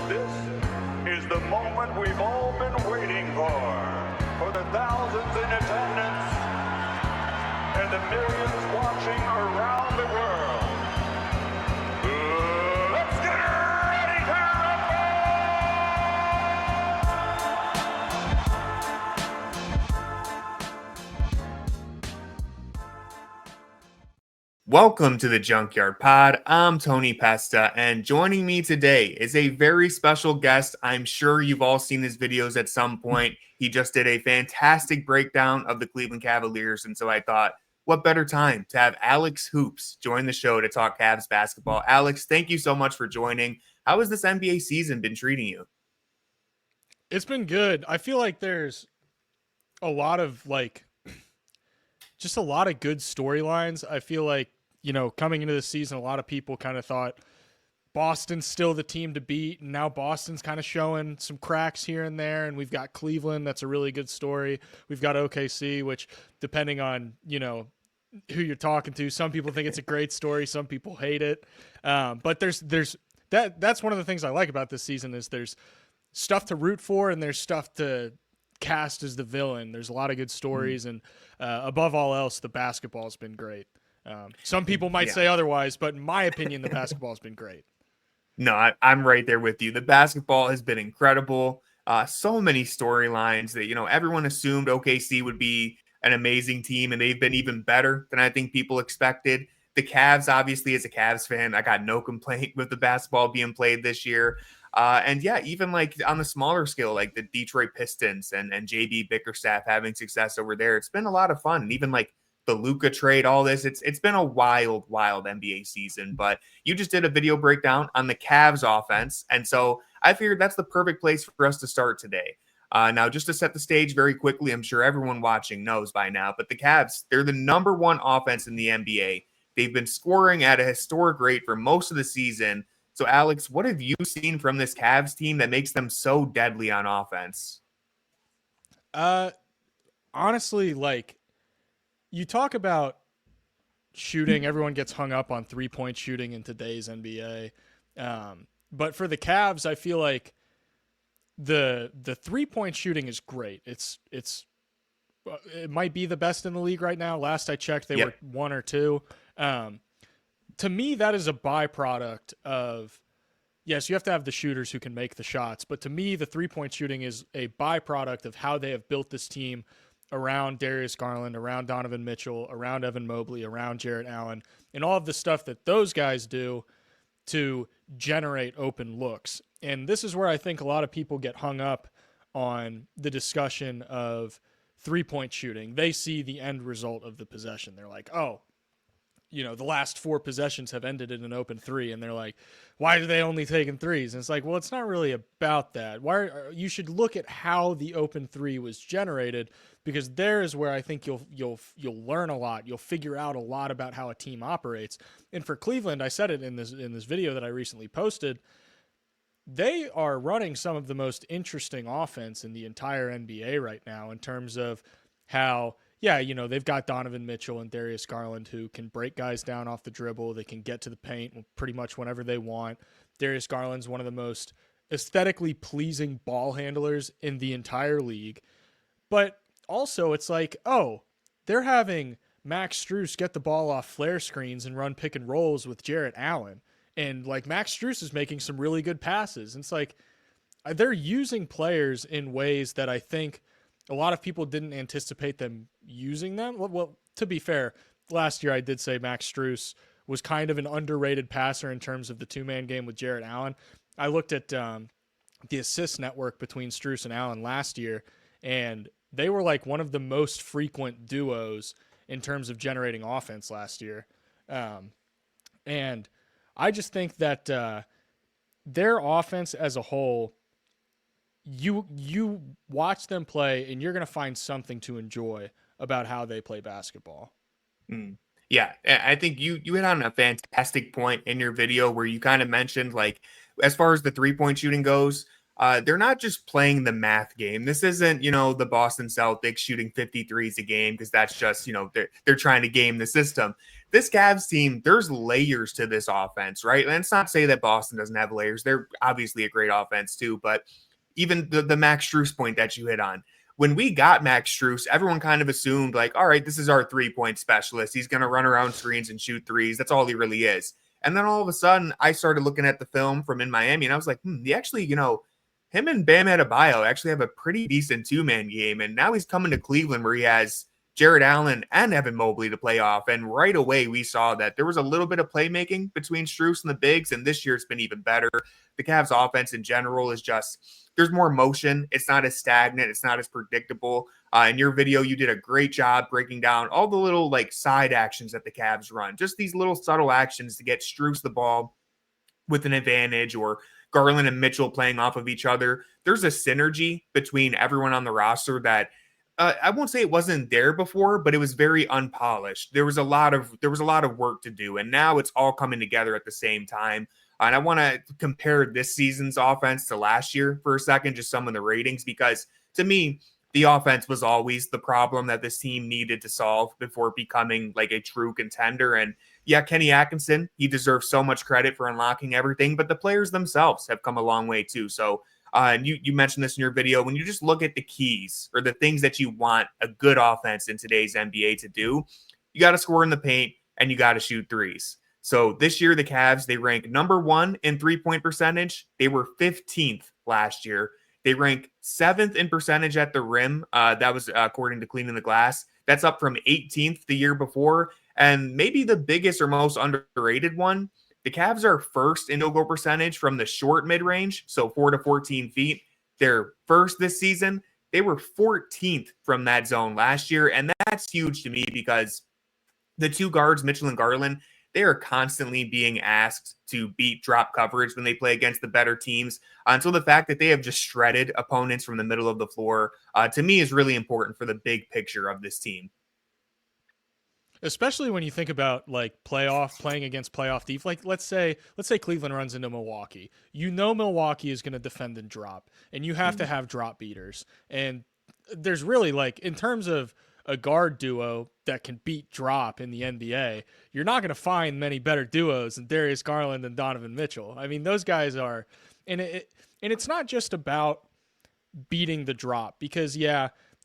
This is the moment we've all been waiting for the thousands in attendance and the millions watching around the world. Let's get ready to Welcome to the Junkyard Pod. I'm Tony Pesta, and joining me today is a very special guest. I'm sure you've all seen his videos at some point. He just did a fantastic breakdown of the Cleveland Cavaliers, and so I thought, what better time to have Alex Hoops join the show to talk Cavs basketball. Alex, thank you so much for joining. How has this NBA season been treating you? It's been good. I feel like there's a lot of just a lot of good storylines. I feel like, coming into the season, a lot of people kind of thought Boston's still the team to beat, and now Boston's kind of showing some cracks here and there, and we've got Cleveland, that's a really good story. We've got OKC, which, depending on, who you're talking to, some people think it's a great story, some people hate it. But that's one of the things I like about this season is there's stuff to root for and there's stuff to cast as the villain. There's a lot of good stories, and above all else, the basketball has been great. Some people might say otherwise, but in my opinion, the basketball has been great. No, I'm right there with you. The basketball has been incredible. So many storylines that, everyone assumed OKC would be an amazing team, and they've been even better than I think people expected. The Cavs, obviously, as a Cavs fan, I got no complaint with the basketball being played this year. And yeah, even like on the smaller scale, like the Detroit Pistons and JB Bickerstaff having success over there, it's been a lot of fun. And even like the Luka trade, all this, it's been a wild NBA season. But you just did a video breakdown on the Cavs offense, and so I figured that's the perfect place for us to start today. Now, just to set the stage very quickly, I'm sure everyone watching knows by now, but the Cavs, they're the number one offense in the NBA. They've been scoring at a historic rate for most of the season. So, Alex, what have you seen from this Cavs team that makes them so deadly on offense? Honestly, you talk about shooting, everyone gets hung up on three-point shooting in today's NBA. But for the Cavs, I feel like the three-point shooting is great. It might be the best in the league right now. Last I checked, they were one or two. To me, that is a byproduct of, yes, you have to have the shooters who can make the shots, but to me, the three-point shooting is a byproduct of how they have built this team around Darius Garland, around Donovan Mitchell, around Evan Mobley, around Jarrett Allen, and all of the stuff that those guys do to generate open looks. And this is where I think a lot of people get hung up on the discussion of three-point shooting. They see the end result of the possession. They're like, oh, the last four possessions have ended in an open three, and they're like, why are they only taking threes? And it's like, well, it's not really about that. You should look at how the open three was generated, because there is where I think you'll learn a lot. You'll figure out a lot about how a team operates. And for Cleveland, I said it in this video that I recently posted, they are running some of the most interesting offense in the entire NBA right now in terms of how, they've got Donovan Mitchell and Darius Garland who can break guys down off the dribble. They can get to the paint pretty much whenever they want. Darius Garland's one of the most aesthetically pleasing ball handlers in the entire league. But also it's like, oh, they're having Max Strus get the ball off flare screens and run pick and rolls with Jarrett Allen. And Max Strus is making some really good passes. And it's like they're using players in ways that I think a lot of people didn't anticipate them using them. Well, to be fair, last year I did say Max Strus was kind of an underrated passer in terms of the two-man game with Jarrett Allen. I looked at the assist network between Strus and Allen last year, and they were one of the most frequent duos in terms of generating offense last year. And I just think that their offense as a whole, you watch them play and you're going to find something to enjoy about how they play basketball. Yeah, I think you hit on a fantastic point in your video where you kind of mentioned, as far as the three-point shooting goes, they're not just playing the math game. This isn't, the Boston Celtics shooting 53s a game because that's just, they're trying to game the system. this Cavs team, there's layers to this offense, right? And it's not to say that Boston doesn't have layers. They're obviously a great offense too, but even the Max Strus point that you hit on. When we got Max Strus, everyone kind of assumed like, all right, this is our 3-point specialist. He's going to run around screens and shoot threes. That's all he really is. And then all of a sudden, I started looking at the film from in Miami, and I was like, he actually, him and Bam Adebayo actually have a pretty decent two-man game. And now he's coming to Cleveland where he has Jarrett Allen and Evan Mobley to play off. And right away, we saw that there was a little bit of playmaking between Strus and the bigs, and this year it's been even better. The Cavs offense in general is just, there's more motion. It's not as stagnant. It's not as predictable. In your video, you did a great job breaking down all the little like side actions that the Cavs run, just these little subtle actions to get Strus the ball with an advantage, or Garland and Mitchell playing off of each other. There's a synergy between everyone on the roster that I won't say it wasn't there before, but it was very unpolished. There was a lot of work to do, and now it's all coming together at the same time. And I want to compare this season's offense to last year for a second, just some of the ratings, because to me, the offense was always the problem that this team needed to solve before becoming like a true contender. And yeah, Kenny Atkinson, he deserves so much credit for unlocking everything, but the players themselves have come a long way too. So, and you mentioned this in your video, when you just look at the keys or the things that you want a good offense in today's NBA to do, you got to score in the paint and you got to shoot threes. So this year, the Cavs, they rank number 1 in 3-point percentage. They were 15th last year. They rank 7th in percentage at the rim. That was according to Cleaning the Glass. That's up from 18th the year before. And maybe the biggest or most underrated one, the Cavs are first in field goal percentage from the short mid-range, so 4 to 14 feet. They're first this season. They were 14th from that zone last year, and that's huge to me because the two guards, Mitchell and Garland, they are constantly being asked to beat drop coverage when they play against the better teams. And so the fact that they have just shredded opponents from the middle of the floor, to me, is really important for the big picture of this team. Especially when you think about like playing against playoff defense. Like let's say Cleveland runs into Milwaukee. You know Milwaukee is going to defend and drop, and you have to have drop beaters. And there's really, like, in terms of a guard duo that can beat drop in the NBA, you're not going to find many better duos than Darius Garland and Donovan Mitchell. I mean, those guys are, and it's not just about beating the drop, because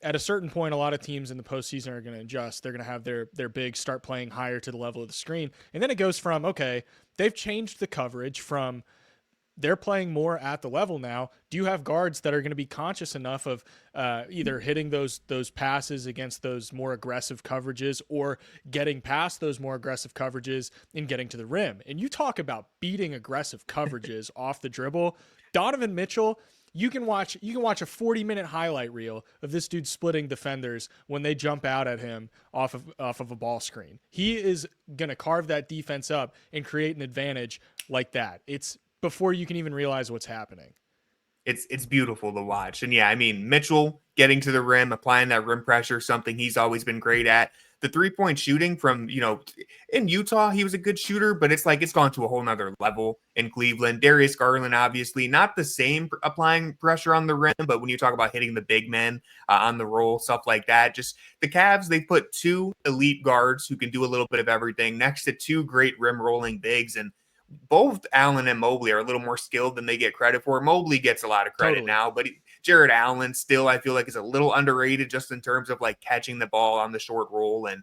at a certain point, a lot of teams in the postseason are going to adjust. They're going to have their bigs start playing higher to the level of the screen. And then it goes from, okay, they've changed the coverage from they're playing more at the level now. Do you have guards that are going to be conscious enough of either hitting those passes against those more aggressive coverages, or getting past those more aggressive coverages and getting to the rim? And you talk about beating aggressive coverages off the dribble. Donovan Mitchell, you can watch a 40-minute highlight reel of this dude splitting defenders when they jump out at him off of a ball screen. He is going to carve that defense up and create an advantage like that. It's before you can even realize what's happening. It's beautiful to watch. And yeah, I mean, Mitchell getting to the rim, applying that rim pressure, something he's always been great at. The 3-point shooting from, in Utah, he was a good shooter, but it's like it's gone to a whole nother level in Cleveland. Darius Garland, obviously, not the same applying pressure on the rim, but when you talk about hitting the big men on the roll, stuff like that, just the Cavs, they put 2 elite guards who can do a little bit of everything next to 2 great rim rolling bigs. And both Allen and Mobley are a little more skilled than they get credit for. Mobley gets a lot of credit now, but Jarrett Allen still, I feel like, is a little underrated just in terms of like catching the ball on the short roll and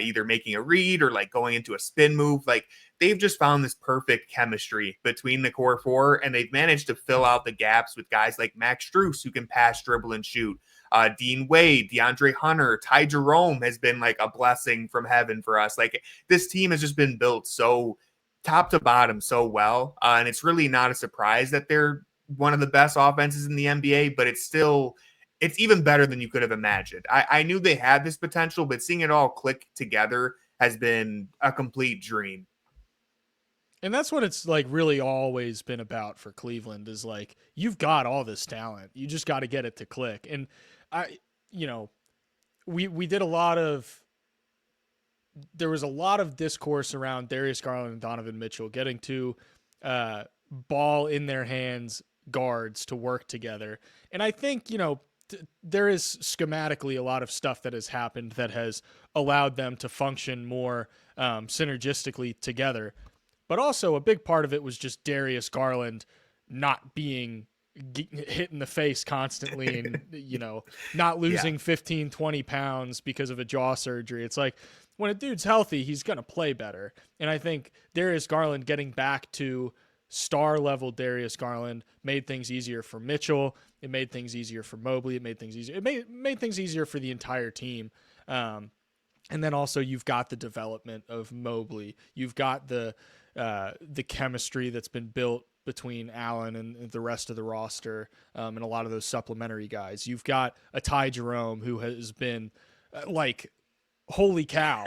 either making a read or like going into a spin move. Like, they've just found this perfect chemistry between the core 4, and they've managed to fill out the gaps with guys like Max Strus, who can pass, dribble, and shoot. Dean Wade, DeAndre Hunter, Ty Jerome has been like a blessing from heaven for us. Like, this team has just been built so top to bottom so well. And it's really not a surprise that they're one of the best offenses in the NBA, but it's even better than you could have imagined. I knew they had this potential, but seeing it all click together has been a complete dream. And that's what it's like really always been about for Cleveland, is like, you've got all this talent. You just got to get it to click. And we did there was a lot of discourse around Darius Garland and Donovan Mitchell getting to ball in their hands guards to work together. And I think, there is schematically a lot of stuff that has happened that has allowed them to function more synergistically together. But also a big part of it was just Darius Garland not being hit in the face constantly and, not losing 15, 20 pounds because of a jaw surgery. It's like when a dude's healthy, he's going to play better. And I think Darius Garland getting back to star level Darius Garland made things easier for Mitchell. It made things easier for Mobley. It made things easier. It made things easier for the entire team. And then also you've got the development of Mobley. You've got the chemistry that's been built between Allen and the rest of the roster, and a lot of those supplementary guys. You've got a Ty Jerome who has been holy cow,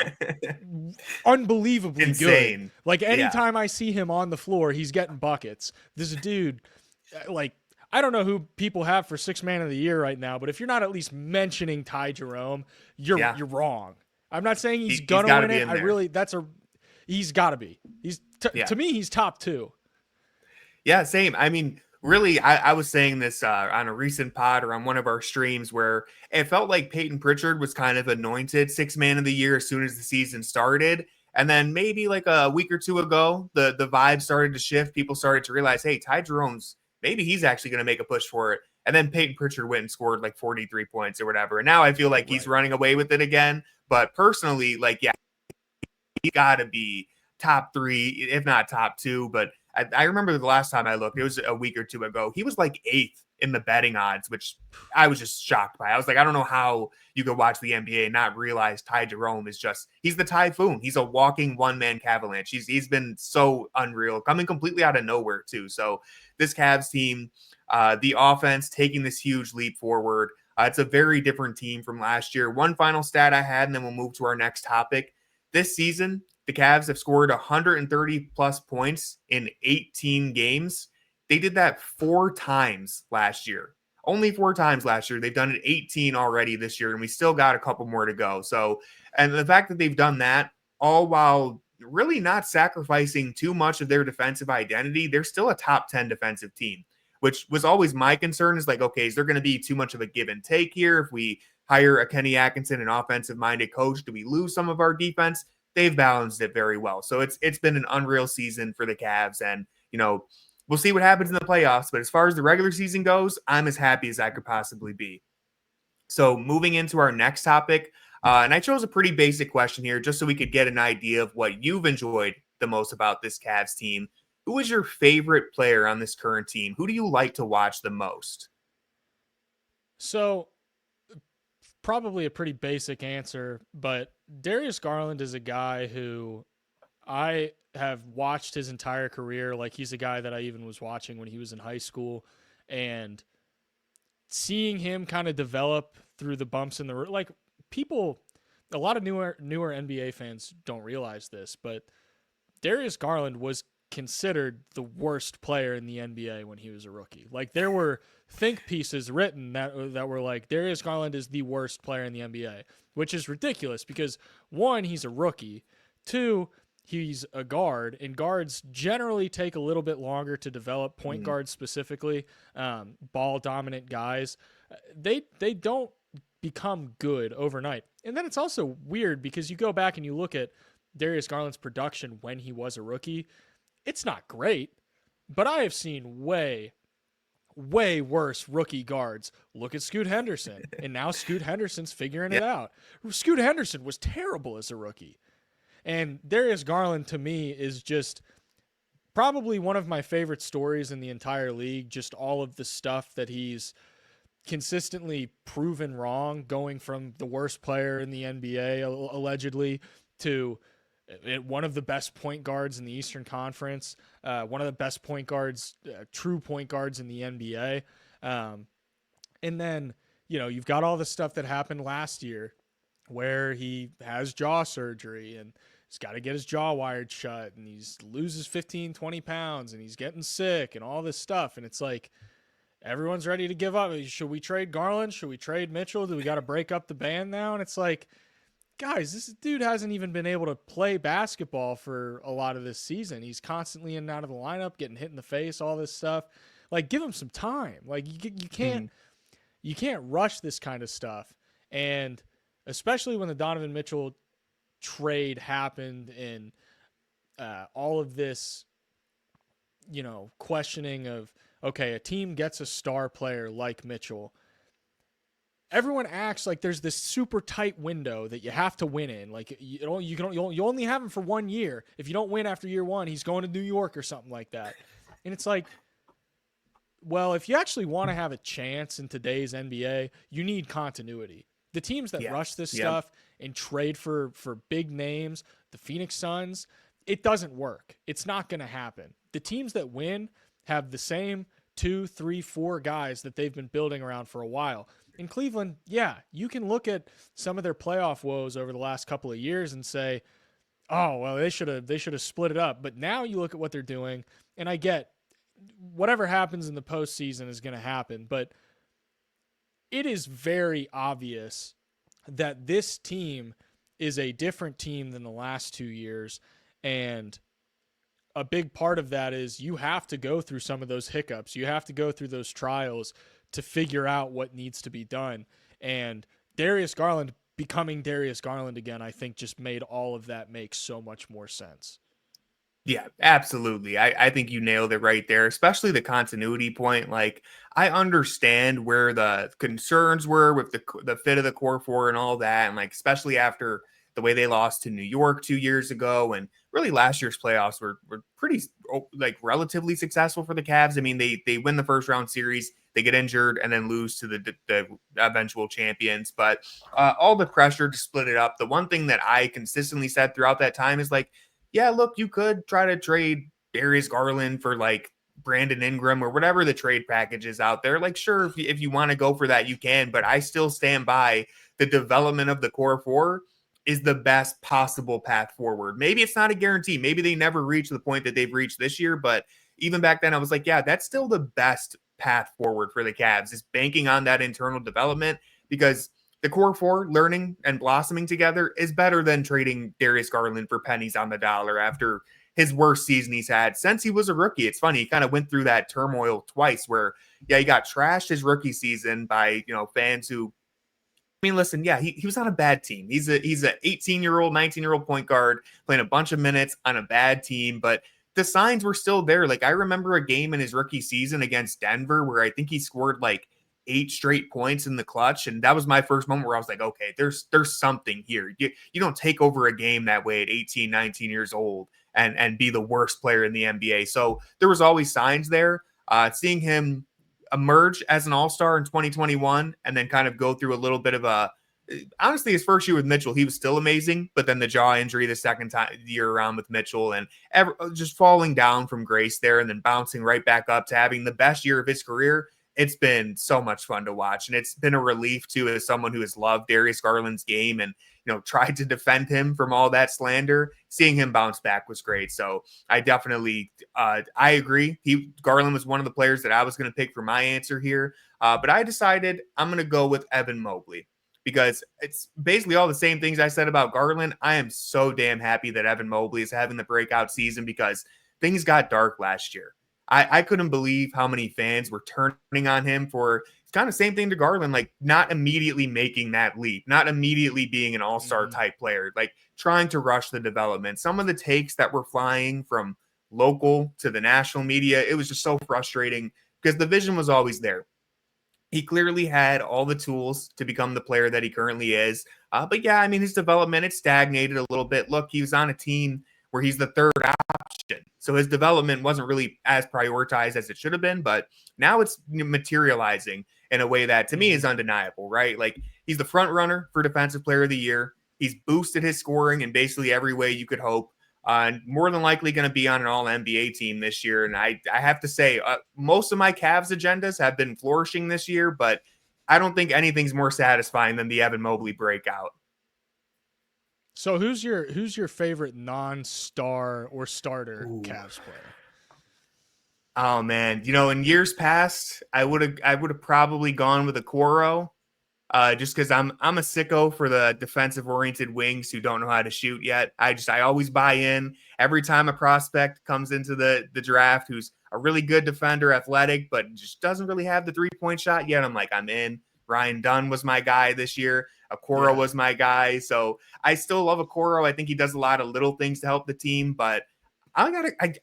unbelievably insane. Good. Like anytime I see him on the floor, he's getting buckets. This is a dude, I don't know who people have for sixth man of the year right now, but if you're not at least mentioning Ty Jerome, you're wrong. I'm not saying he's gonna win it. He's got to be. To me, he's top 2. Yeah, same. I mean, really, I was saying this on a recent pod or on one of our streams where it felt like Peyton Pritchard was kind of anointed sixth man of the year as soon as the season started. And then maybe like a week or two ago, the vibe started to shift. People started to realize, hey, Ty Jerome's, maybe he's actually going to make a push for it. And then Peyton Pritchard went and scored like 43 points or whatever. And now I feel like he's running away with it again. But personally, he got to be top 3, if not top 2. But I remember the last time I looked, it was a week or two ago. He was like 8th in the betting odds, which I was just shocked by. I was like, I don't know how you could watch the NBA and not realize Ty Jerome is he's the typhoon. He's a walking one-man avalanche. He's been so unreal, coming completely out of nowhere too. So this Cavs team, the offense taking this huge leap forward. It's a very different team from last year. One final stat I had, and then we'll move to our next topic. This season, the Cavs have scored 130 plus points in 18 games. They did that 4 times last year. Only 4 times last year. They've done it 18 already this year, and we still got a couple more to go. So, and the fact that they've done that, all while really not sacrificing too much of their defensive identity, they're still a top 10 defensive team, which was always my concern is is there going to be too much of a give and take here? If we hire a Kenny Atkinson, an offensive-minded coach, do we lose some of our defense? They've balanced it very well. So it's been an unreal season for the Cavs. And, we'll see what happens in the playoffs. But as far as the regular season goes, I'm as happy as I could possibly be. So moving into our next topic, and I chose a pretty basic question here just so we could get an idea of what you've enjoyed the most about this Cavs team. Who is your favorite player on this current team? Who do you like to watch the most? So probably a pretty basic answer, but Darius Garland is a guy who I have watched his entire career. Like, he's a guy that I even was watching when he was in high school, and seeing him kind of develop through the bumps in the road. Like, a lot of newer NBA fans don't realize this, but Darius Garland was considered the worst player in the NBA when he was a rookie. Like, there were think pieces written that were like, Darius Garland is the worst player in the NBA, which is ridiculous because 1, he's a rookie. 2, he's a guard, and guards generally take a little bit longer to develop. Point guards specifically, ball dominant guys, they don't become good overnight. And then it's also weird because you go back and you look at Darius Garland's production when he was a rookie. It's not great, but I have seen way worse rookie guards. Look at Scoot Henderson, and now Scoot Henderson's figuring it out. Scoot Henderson was terrible as a rookie. And Darius Garland, to me, is just probably one of my favorite stories in the entire league. Just all of the stuff that he's consistently proven wrong, going from the worst player in the NBA, allegedly, to one of the best point guards in the Eastern Conference, one of the best point guards, true point guards in the NBA. And then, you've got all the stuff that happened last year where he has jaw surgery and he's got to get his jaw wired shut and he loses 15, 20 pounds and he's getting sick and all this stuff. And it's like, everyone's ready to give up. Should we trade Garland? Should we trade Mitchell? Do we got to break up the band now? And it's like, guys, this dude hasn't even been able to play basketball for a lot of this season. He's constantly in and out of the lineup, getting hit in the face, all this stuff. Like, give him some time. Like, you can't you can't rush this kind of stuff. And especially when the Donovan Mitchell trade happened and all of this, questioning of, okay, a team gets a star player like Mitchell. Everyone acts like there's this super tight window that you have to win in. Like you only have him for 1 year. If you don't win after year one, he's going to New York or something like that. And it's like, well, if you actually want to have a chance in today's NBA, you need continuity. The teams that rush this stuff and trade for big names, the Phoenix Suns, it doesn't work. It's not going to happen. The teams that win have the same 2, 3, 4 guys that they've been building around for a while. In Cleveland, you can look at some of their playoff woes over the last couple of years and say, oh, well, they should have split it up. But now you look at what they're doing, and I get whatever happens in the postseason is going to happen. But it is very obvious that this team is a different team than the last 2 years. And a big part of that is you have to go through some of those hiccups. You have to go through those trials to figure out what needs to be done. And Darius Garland becoming Darius Garland again, I think just made all of that make so much more sense. Yeah, absolutely. I think you nailed it right there, especially the continuity point. Like, I understand where the concerns were with the fit of the core four and all that. And like, especially after the way they lost to New York 2 years ago, and really last year's playoffs were pretty like relatively successful for the Cavs. I mean, they win the first round series, they get injured, and then lose to the eventual champions. But all the pressure to split it up. The one thing that I consistently said throughout that time is like, yeah, look, you could try to trade Darius Garland for like Brandon Ingram or whatever the trade package is out there. Like, sure, if you want to go for that, you can. But I still stand by the development of the core four is the best possible path forward. Maybe it's not a guarantee. Maybe they never reach the point that they've reached this year. But even back then, I was like, yeah, that's still the best path forward for the Cavs, is banking on that internal development, because the core four learning and blossoming together is better than trading Darius Garland for pennies on the dollar after his worst season he's had since he was a rookie. It's funny, he kind of went through that turmoil twice where, he got trashed his rookie season by, fans who, I mean, listen, he was on a bad team. He's a 18-year-old, 19-year-old point guard playing a bunch of minutes on a bad team, but the signs were still there. Like, I remember a game in his rookie season against Denver where I think he scored like 8 straight points in the clutch. And that was my first moment where I was like, okay, there's something here. You don't take over a game that way at 18, 19 years old and be the worst player in the NBA. So there was always signs there. Seeing him emerge as an all-star in 2021 and then kind of go through a little bit of honestly, his first year with Mitchell, he was still amazing, but then the jaw injury the second year around with Mitchell, and just falling down from grace there and then bouncing right back up to having the best year of his career. It's been so much fun to watch, and it's been a relief too, as someone who has loved Darius Garland's game and tried to defend him from all that slander. Seeing him bounce back was great. So I definitely I agree. Garland was one of the players that I was going to pick for my answer here, but I decided I'm going to go with Evan Mobley, because it's basically all the same things I said about Garland. I am so damn happy that Evan Mobley is having the breakout season, because things got dark last year. I couldn't believe how many fans were turning on him for kind of same thing to Garland, like not immediately making that leap, not immediately being an all-star type player, like trying to rush the development. Some of the takes that were flying from local to the national media, it was just so frustrating because the vision was always there. He clearly had all the tools to become the player that he currently is. But yeah, I mean, his development, it stagnated a little bit. Look, he was on a team where he's the third option. So his development wasn't really as prioritized as it should have been, but now it's materializing in a way that to me is undeniable, right? Like, he's the front runner for Defensive Player of the Year. He's boosted his scoring in basically every way you could hope. And more than likely going to be on an all-NBA team this year. And I have to say, most of my Cavs agendas have been flourishing this year, but I don't think anything's more satisfying than the Evan Mobley breakout. So who's your favorite non-star or starter Cavs player? Oh man, in years past, I would have probably gone with Okoro, just because I'm a sicko for the defensive-oriented wings who don't know how to shoot yet. I always buy in every time a prospect comes into the draft who's a really good defender, athletic, but just doesn't really have the 3-point shot yet. I'm like, I'm in. Ryan Dunn was my guy this year. Okoro Yeah. was my guy. So I still love Okoro. I think he does a lot of little things to help the team, but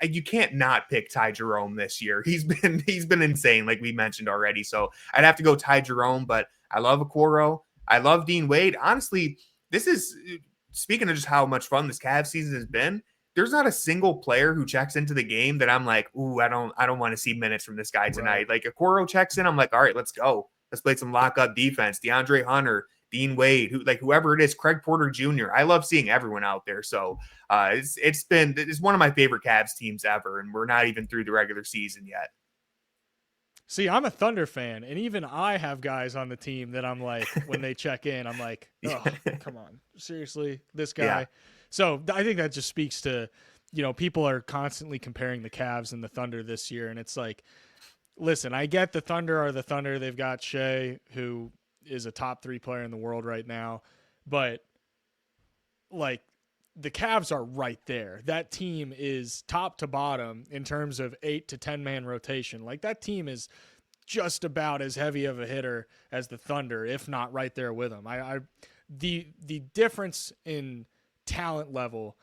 you can't not pick Ty Jerome this year. He's been insane, like we mentioned already. So I'd have to go Ty Jerome, but I love Okoro. I love Dean Wade. Honestly, this is speaking of just how much fun this Cavs season has been. There's not a single player who checks into the game that I'm like, ooh, I don't want to see minutes from this guy tonight. Right. Like Okoro checks in, I'm like, all right, let's go. Let's play some lockup defense. DeAndre Hunter, Dean Wade, whoever it is, Craig Porter Jr. I love seeing everyone out there. So it's one of my favorite Cavs teams ever, and we're not even through the regular season yet. See, I'm a Thunder fan, and even I have guys on the team that I'm like, when they check in, I'm like, oh, come on, seriously, this guy. Yeah. So I think that just speaks to, people are constantly comparing the Cavs and the Thunder this year, and it's like, listen, I get the Thunder are the Thunder. They've got Shea, who is a top 3 player in the world right now, but like the Cavs are right there. That team is top to bottom in terms of 8 to 10 man rotation. Like that team is just about as heavy of a hitter as the Thunder, if not right there with them. The difference in talent level,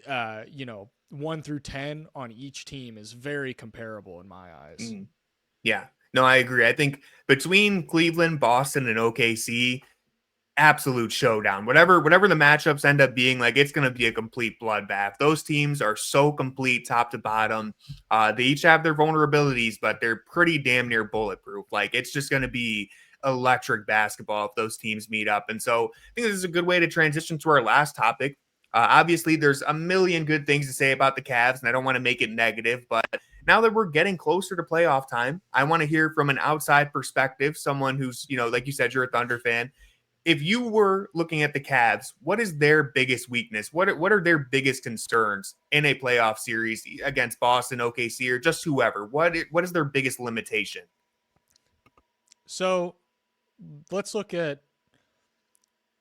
1 through 10 on each team is very comparable in my eyes. Mm. Yeah, no, I agree. I think between Cleveland, Boston, and OKC, absolute showdown. Whatever the matchups end up being, like, it's going to be a complete bloodbath. Those teams are so complete top to bottom. They each have their vulnerabilities, but they're pretty damn near bulletproof. Like, it's just going to be electric basketball if those teams meet up. And so I think this is a good way to transition to our last topic. Obviously, there's a million good things to say about the Cavs, and I don't want to make it negative, but now that we're getting closer to playoff time, I want to hear from an outside perspective, someone who's, like you said, you're a Thunder fan. If you were looking at the Cavs, what is their biggest weakness? What are their biggest concerns in a playoff series against Boston, OKC, or just whoever? What is their biggest limitation? So let's look at,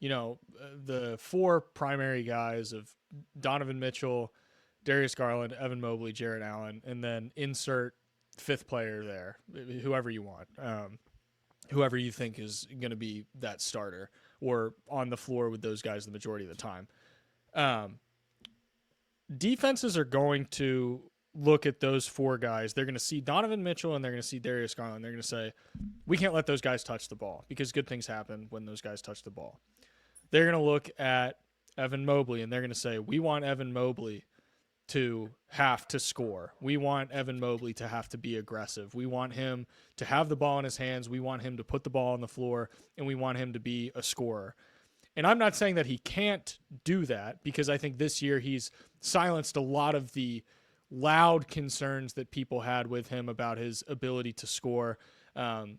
the 4 primary guys of Donovan Mitchell, Darius Garland, Evan Mobley, Jarrett Allen, and then insert 5th player there, whoever you want. Whoever you think is going to be that starter or on the floor with those guys the majority of the time. Defenses are going to look at those 4 guys. They're going to see Donovan Mitchell and they're going to see Darius Garland. They're going to say, we can't let those guys touch the ball because good things happen when those guys touch the ball. They're going to look at Evan Mobley and they're going to say, we want Evan Mobley to have to score. We want Evan Mobley to have to be aggressive. We want him to have the ball in his hands. We want him to put the ball on the floor, and we want him to be a scorer. And I'm not saying that he can't do that, because I think this year he's silenced a lot of the loud concerns that people had with him about his ability to score,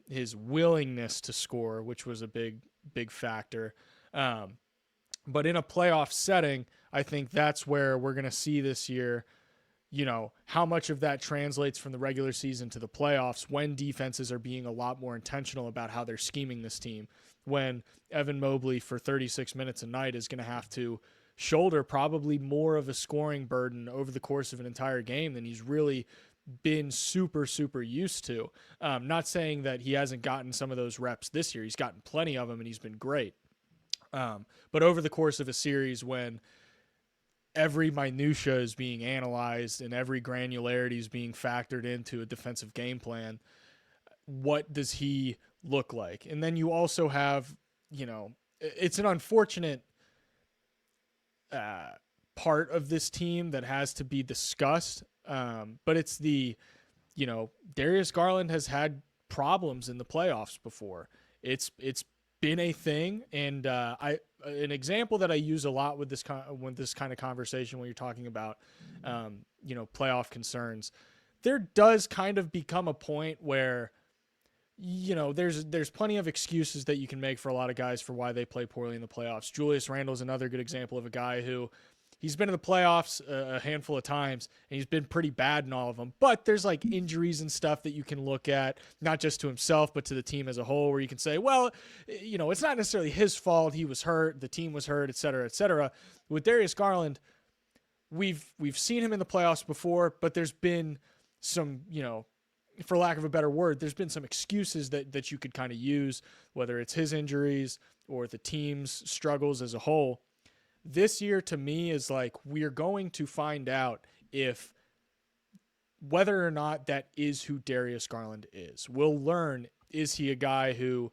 his willingness to score, which was a big factor. But in a playoff setting, I think that's where we're going to see this year, how much of that translates from the regular season to the playoffs when defenses are being a lot more intentional about how they're scheming this team. When Evan Mobley for 36 minutes a night is going to have to shoulder probably more of a scoring burden over the course of an entire game than he's really been super, super used to. Not saying that he hasn't gotten some of those reps this year. He's gotten plenty of them and he's been great. But over the course of a series when every minutia is being analyzed and every granularity is being factored into a defensive game plan, what does he look like? And then you also have, it's an unfortunate part of this team that has to be discussed. But it's Darius Garland has had problems in the playoffs before. It's been a thing, and an example that I use a lot with this kind of conversation when you're talking about playoff concerns, there does kind of become a point where there's plenty of excuses that you can make for a lot of guys for why they play poorly in the playoffs. Julius Randle is another good example of a guy who he's been in the playoffs a handful of times, and he's been pretty bad in all of them. But there's like injuries and stuff that you can look at, not just to himself, but to the team as a whole, where you can say, well, it's not necessarily his fault. He was hurt. The team was hurt, et cetera, et cetera. With Darius Garland, we've seen him in the playoffs before, but there's been some, for lack of a better word, there's been some excuses that you could kind of use, whether it's his injuries or the team's struggles as a whole. This year to me is like, we're going to find out if whether or not that is who Darius Garland is. We'll learn, is he a guy who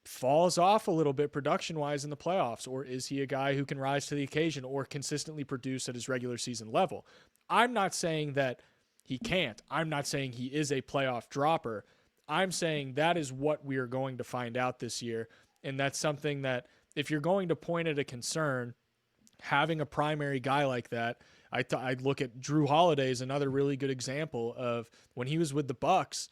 falls off a little bit production-wise in the playoffs, or is he a guy who can rise to the occasion or consistently produce at his regular season level? I'm not saying that he can't. I'm not saying he is a playoff dropper. I'm saying that is what we are going to find out this year, and that's something that if you're going to point at a concern, having a primary guy like that, I'd look at Jrue Holiday as another really good example of when he was with the Bucks.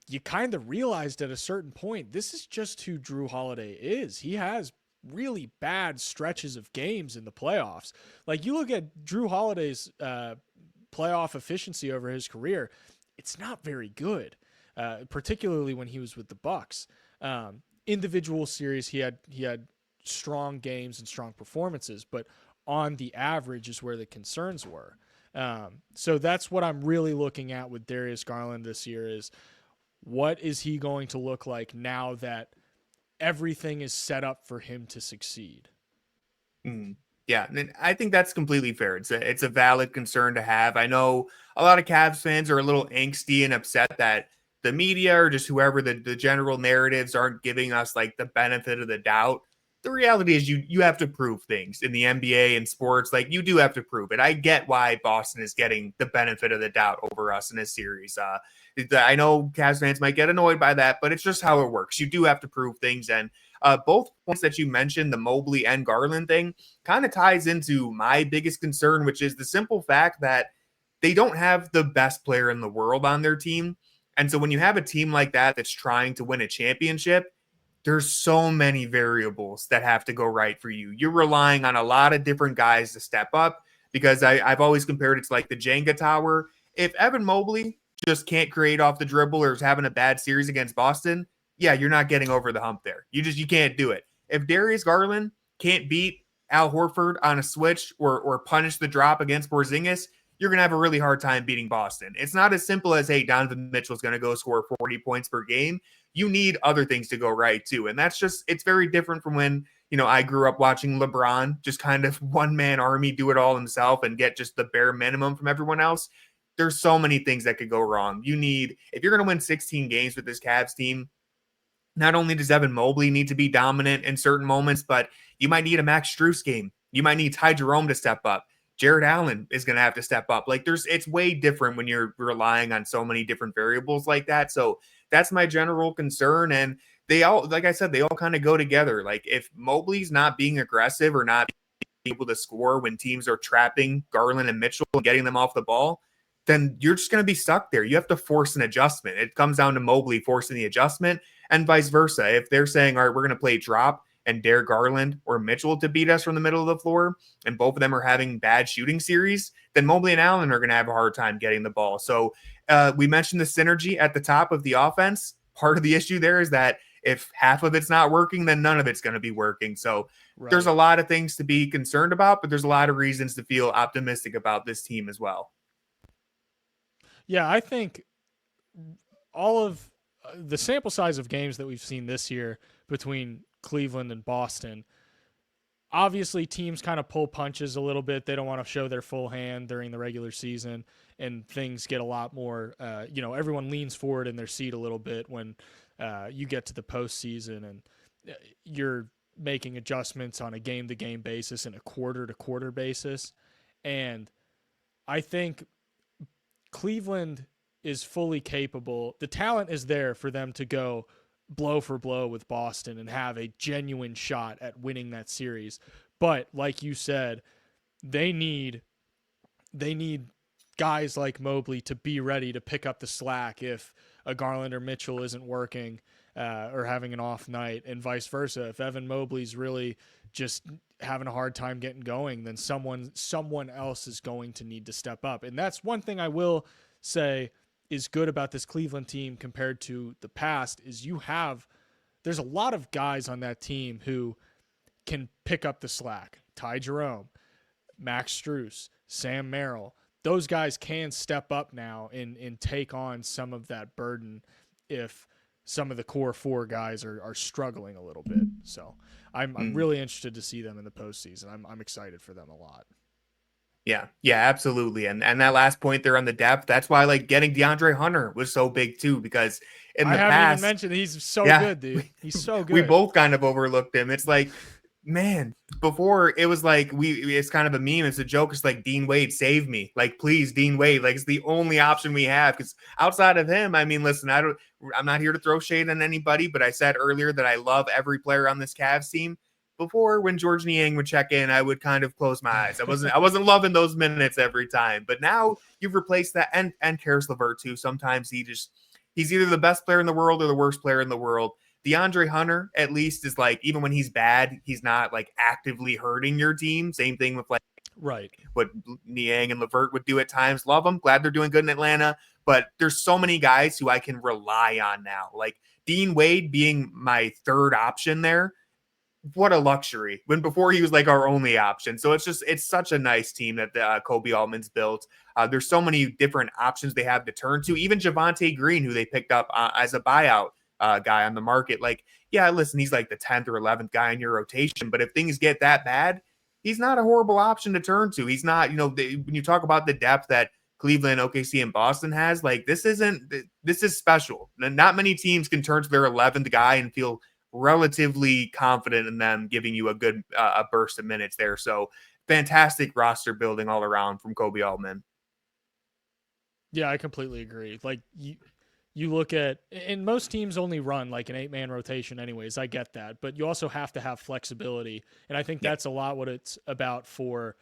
You kind of realized at a certain point, this is just who Jrue Holiday is. He has really bad stretches of games in the playoffs. Like, you look at Jrue Holiday's playoff efficiency over his career, it's not very good, particularly when he was with the Bucks. Individual series, he had strong games and strong performances, but on the average is where the concerns were. So that's what I'm really looking at with Darius Garland this year is, what is he going to look like now that everything is set up for him to succeed? Yeah, and I think that's completely fair. It's a valid concern to have. I know a lot of Cavs fans are a little angsty and upset that the media or just whoever the general narratives aren't giving us like the benefit of the doubt. The reality is you have to prove things in the NBA and sports. Like, you do have to prove it. I get why Boston is getting the benefit of the doubt over us in this series. I know Cavs fans might get annoyed by that, but it's just how it works. You do have to prove things. And both points that you mentioned, the Mobley and Garland thing, kind of ties into my biggest concern, which is the simple fact that they don't have the best player in the world on their team. And so when you have a team like that that's trying to win a championship, there's so many variables that have to go right for you. You're relying on a lot of different guys to step up, because I've always compared it to like the Jenga tower. If Evan Mobley just can't create off the dribble or is having a bad series against Boston, yeah, you're not getting over the hump there. You can't do it. If Darius Garland can't beat Al Horford on a switch or punish the drop against Porzingis, you're going to have a really hard time beating Boston. It's not as simple as, hey, Donovan Mitchell's going to go score 40 points per game. You need other things to go right too. And that's just, it's very different from when, I grew up watching LeBron just kind of one-man army do it all himself and get just the bare minimum from everyone else. There's so many things that could go wrong. If you're going to win 16 games with this Cavs team, not only does Evan Mobley need to be dominant in certain moments, but you might need a Max Strus game. You might need Ty Jerome to step up. Jarrett Allen is going to have to step up. Like, it's way different when you're relying on so many different variables like that. So that's my general concern. And they all, like I said, they all kind of go together. Like, if Mobley's not being aggressive or not being able to score when teams are trapping Garland and Mitchell and getting them off the ball, then you're just going to be stuck there. You have to force an adjustment. It comes down to Mobley forcing the adjustment and vice versa. If they're saying, all right, we're going to play drop and dare Garland or Mitchell to beat us from the middle of the floor, and both of them are having bad shooting series, then Mobley and Allen are going to have a hard time getting the ball. So we mentioned the synergy at the top of the offense. Part of the issue there is that if half of it's not working, then none of it's going to be working. So There's a lot of things to be concerned about, but there's a lot of reasons to feel optimistic about this team as well. Yeah, I think all of the sample size of games that we've seen this year between Cleveland and Boston, obviously teams kind of pull punches a little bit. They don't want to show their full hand during the regular season, and things get a lot more, everyone leans forward in their seat a little bit when you get to the postseason and you're making adjustments on a game-to-game basis and a quarter-to-quarter basis. And I think Cleveland is fully capable. The talent is there for them to go blow for blow with Boston and have a genuine shot at winning that series. But like you said, they need guys like Mobley to be ready to pick up the slack if a Garland or Mitchell isn't working or having an off night, and vice versa. If Evan Mobley's really just having a hard time getting going, then someone else is going to need to step up. And that's one thing I will say is good about this Cleveland team compared to the past is there's a lot of guys on that team who can pick up the slack. Ty Jerome, Max Strus, Sam Merrill. those guys can step up now and take on some of that burden if some of the core 4 guys are struggling a little bit. So I'm really interested to see them in the postseason. I'm excited for them a lot. Yeah, absolutely. And that last point there on the depth, that's why like getting DeAndre Hunter was so big too, because in the I haven't past, even mentioned he's so good, dude. He's so good. We both kind of overlooked him. It's like, man, before it was like it's kind of a meme. It's a joke. It's like, Dean Wade, save me. Like, please, Dean Wade. Like, it's the only option we have. Because outside of him, I mean, listen, I'm not here to throw shade on anybody, but I said earlier that I love every player on this Cavs team. Before, when George Niang would check in, I would kind of close my eyes. I wasn't loving those minutes every time. But now you've replaced that, and Karis LeVert too. Sometimes he's either the best player in the world or the worst player in the world. DeAndre Hunter, at least, is like, even when he's bad, he's not like actively hurting your team. Same thing with like what Niang and LeVert would do at times. Love them. Glad they're doing good in Atlanta. But there's so many guys who I can rely on now. Like Dean Wade being my third option there. What a luxury, when before he was like our only option. So it's such a nice team that Kobe Altman's built. There's so many different options they have to turn to. Even Javonte Green, who they picked up as a buyout guy on the market. Like, yeah, listen, he's like the 10th or 11th guy in your rotation. But if things get that bad, he's not a horrible option to turn to. He's not, when you talk about the depth that Cleveland, OKC, and Boston has, like, this is special. Not many teams can turn to their 11th guy and feel relatively confident in them giving you a good a burst of minutes there. So fantastic roster building all around from Kobe Altman. Yeah, I completely agree. Like you look at, and most teams only run like an 8-man rotation anyways. I get that, but you also have to have flexibility. And I think that's a lot what it's about for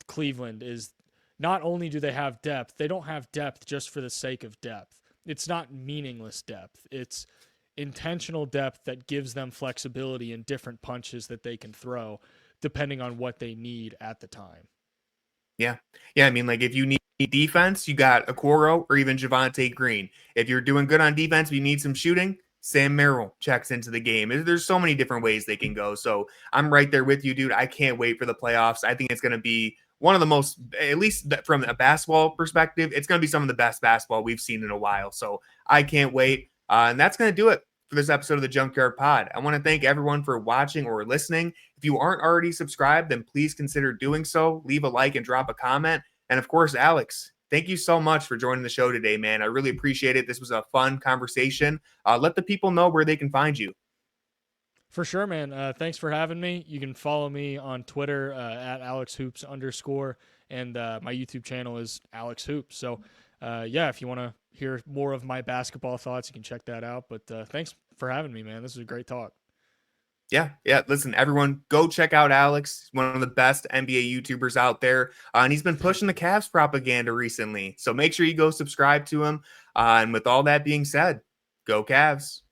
Cleveland is not only do they have depth, they don't have depth just for the sake of depth. It's not meaningless depth. It's intentional depth that gives them flexibility in different punches that they can throw depending on what they need at the time. Yeah. I mean, like, if you need defense, you got Okoro or even Javonte Green. If you're doing good on defense, but you need some shooting, Sam Merrill checks into the game. There's so many different ways they can go. So I'm right there with you, dude. I can't wait for the playoffs. I think it's going to be one of the most, at least from a basketball perspective, it's going to be some of the best basketball we've seen in a while. So I can't wait. And that's going to do it for this episode of the Junkyard Pod. I want to thank everyone for watching or listening. If you aren't already subscribed, then please consider doing so. Leave a like and drop a comment. And of course, Alex, thank you so much for joining the show today, man. I really appreciate it. This was a fun conversation. Let the people know where they can find you. For sure, man. Thanks for having me. You can follow me on Twitter at AlexHoops_, and my YouTube channel is Alex Hoops. So, if you want to hear more of my basketball thoughts, you can check that out. But thanks for having me, man. This was a great talk. Yeah. Listen, everyone, go check out Alex. He's one of the best NBA YouTubers out there. And he's been pushing the Cavs propaganda recently. So make sure you go subscribe to him. And with all that being said, go Cavs.